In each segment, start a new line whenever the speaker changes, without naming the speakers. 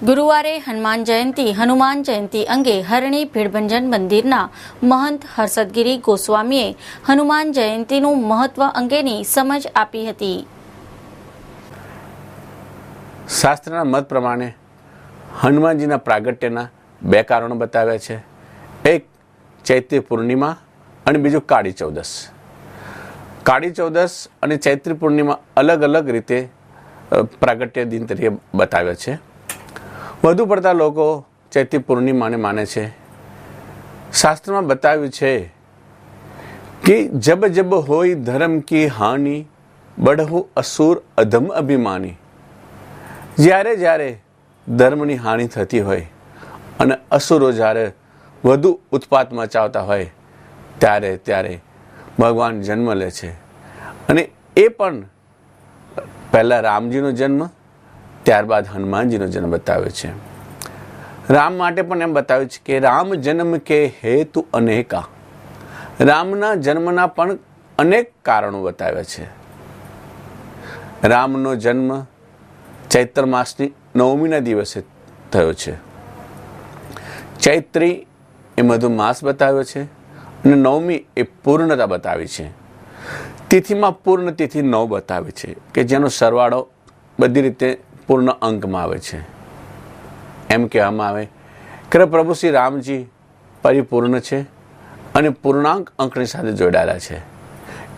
ગુરુવારે હનુમાન જયંતિ અંગે હરણી ભીડભંજન મંદિરના મહંત હર્ષદગીરી ગોસ્વામીએ હનુમાન જયંતિનું મહત્વ અંગેની સમજ આપી હતી.
શાસ્ત્રના મત પ્રમાણે હનુમાનજીના પ્રાગટ્યના બે કારણો બતાવ્યા છે. એક ચૈત્રી પૂર્ણિમા અને બીજું કાળી ચૌદસ. કાળી ચૌદસ અને ચૈત્રી પૂર્ણિમા અલગ અલગ રીતે પ્રાગટ્ય દિન તરીકે બતાવ્યા છે. વધુ પડતા લોકો ચૈત્રી પૂર્ણિમાને માને છે. શાસ્ત્રમાં બતાવ્યું છે કે જબ જબ હોય ધર્મ કી હાનિ બઢહુ અસુર અધમ અભિમાની. જ્યારે જ્યારે ધર્મની હાનિ થતી હોય અને અસુરો જ્યારે વધુ ઉત્પાત મચાવતા હોય ત્યારે ત્યારે ભગવાન જન્મ લે છે. અને એ પણ પહેલાં રામજીનો જન્મ, ત્યારબાદ હનુમાનજીનો જન્મ બતાવ્યો છે. રામ માટે પણ એમ બતાવ્યું છે કે રામ જન્મ કે હેતુ અનેકા. રામના જન્મના પણ અનેક કારણો બતાવ્યા છે. રામનો જન્મ ચૈત્ર માસની નવમીના દિવસે થયો છે. ચૈત્રી એ મધુમાસ બતાવ્યો છે અને નવમી એ પૂર્ણતા બતાવી છે. તિથિમાં પૂર્ણ તિથિ 9 બતાવે છે કે જેનો સરવાળો બધી રીતે પૂર્ણ અંકમાં આવે છે. એમ કહેવામાં આવે કે પ્રભુ શ્રી રામજી પરિપૂર્ણ છે અને પૂર્ણાંક અંકની સાથે જોડાયેલા છે.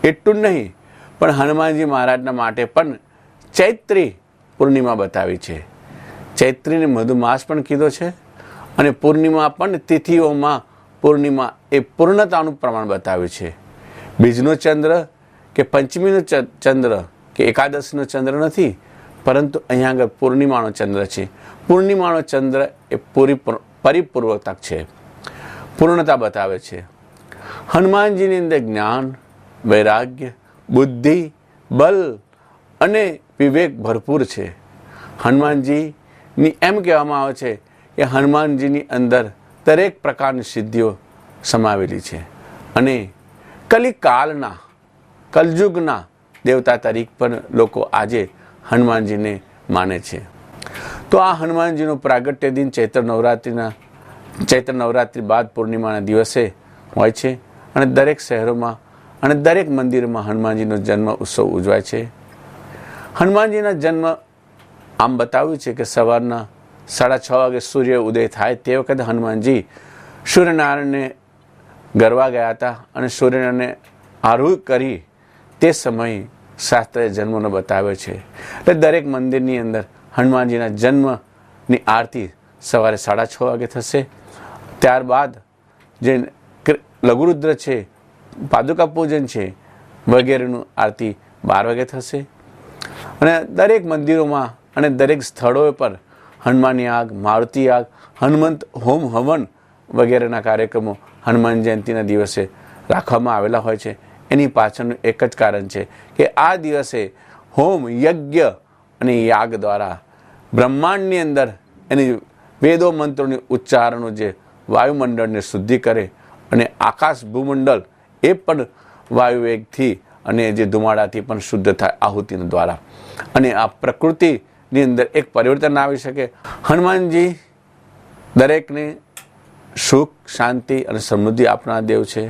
એટલું જ નહીં પણ હનુમાનજી મહારાજના માટે પણ ચૈત્રી પૂર્ણિમા બતાવી છે. ચૈત્રીને મધુમાસ પણ કીધો છે અને પૂર્ણિમા પણ તિથિઓમાં પૂર્ણિમા એ પૂર્ણતાનું પ્રમાણ બતાવ્યું છે. બીજનો ચંદ્ર કે પંચમીનો ચંદ્ર કે એકાદશીનો ચંદ્ર નથી, પરંતુ અહીંયા આગળ પૂર્ણિમાનો ચંદ્ર છે. પૂર્ણિમાનો ચંદ્ર એ પરિપૂર્વકતા છે, પૂર્ણતા બતાવે છે. હનુમાનજીની અંદર જ્ઞાન, વૈરાગ્ય, બુદ્ધિ, બલ અને વિવેક ભરપૂર છે. હનુમાનજીની એમ કહેવામાં આવે છે કે હનુમાનજીની અંદર દરેક પ્રકારની સિદ્ધિઓ સમાવેલી છે અને કલિકાલના કલયુગના દેવતા તરીકે પણ લોકો આજે હનુમાનજીને માને છે. તો આ હનુમાનજીનું પ્રાગટ્ય દિન ચૈત્ર નવરાત્રિ બાદ પૂર્ણિમાના દિવસે હોય છે અને દરેક શહેરોમાં અને દરેક મંદિરોમાં હનુમાનજીનો જન્મ ઉત્સવ ઉજવાય છે. હનુમાનજીના જન્મ આમ બતાવ્યું છે કે સવારના 6:30 વાગે સૂર્ય ઉદય થાય તે વખતે હનુમાનજી સૂર્યનારાયણને ગરવા ગયા હતા અને સૂર્યનારાયણને આરૂઢ કરી તે સમયે શાસ્ત્રે જન્મનો બતાવ્યો છે. એટલે દરેક મંદિરની અંદર હનુમાનજીના જન્મની આરતી સવારે 6:30 વાગે થશે. ત્યારબાદ જે લઘુરુદ્ર છે, પાદુકા પૂજન છે વગેરેનું આરતી 12 વાગે થશે. અને દરેક મંદિરોમાં અને દરેક સ્થળો પર હનુમાન યાગ, મારુતિ યાગ, હનુમંત હોમ હવન વગેરેના કાર્યક્રમો હનુમાન જયંતિના દિવસે રાખવામાં આવેલા હોય છે. એની પાછળનું એક જ કારણ છે કે આ દિવસે હોમ, યજ્ઞ અને યાગ દ્વારા બ્રહ્માંડની અંદર એની વેદો મંત્રોની ઉચ્ચારણો જે વાયુમંડળને શુદ્ધિ કરે અને આકાશ ભૂમંડળ એ પણ વાયુવેગથી અને જે ધુમાડાથી પણ શુદ્ધ થાય આહુતિના દ્વારા. અને આ પ્રકૃતિની અંદર એક પરિવર્તન આવી શકે. હનુમાનજી દરેકને સુખ, શાંતિ અને સમૃદ્ધિ આપનાર દેવ છે.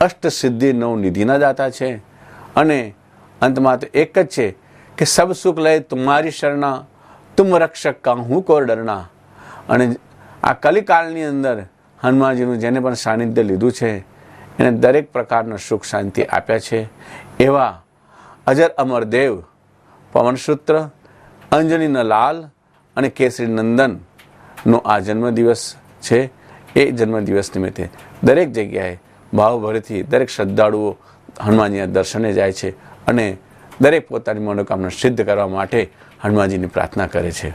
અષ્ટ સિદ્ધિ 9 નિધિના દાતા છે. અને અંતમાં તો એક જ છે કે સબ સુખ લય તુમ્હારી શરણા, તુમ રક્ષક કાહું કો ડરના. અને આ કલિકાળની અંદર હનુમાનજીનું જેને પણ સાનિધ્ય લીધું છે એને દરેક પ્રકારના સુખ શાંતિ આપ્યા છે. એવા અજર અમર દેવ, પવનસૂત્ર, અંજનીના લાલ અને કેસરી નંદનનો આ જન્મદિવસ છે. એ જન્મદિવસ નિમિત્તે દરેક જગ્યાએ ભાવભરથી દરેક શ્રદ્ધાળુઓ હનુમાનજીના દર્શને જાય છે અને દરેક પોતાની મનોકામના સિદ્ધ કરવા માટે હનુમાનજીની પ્રાર્થના કરે છે.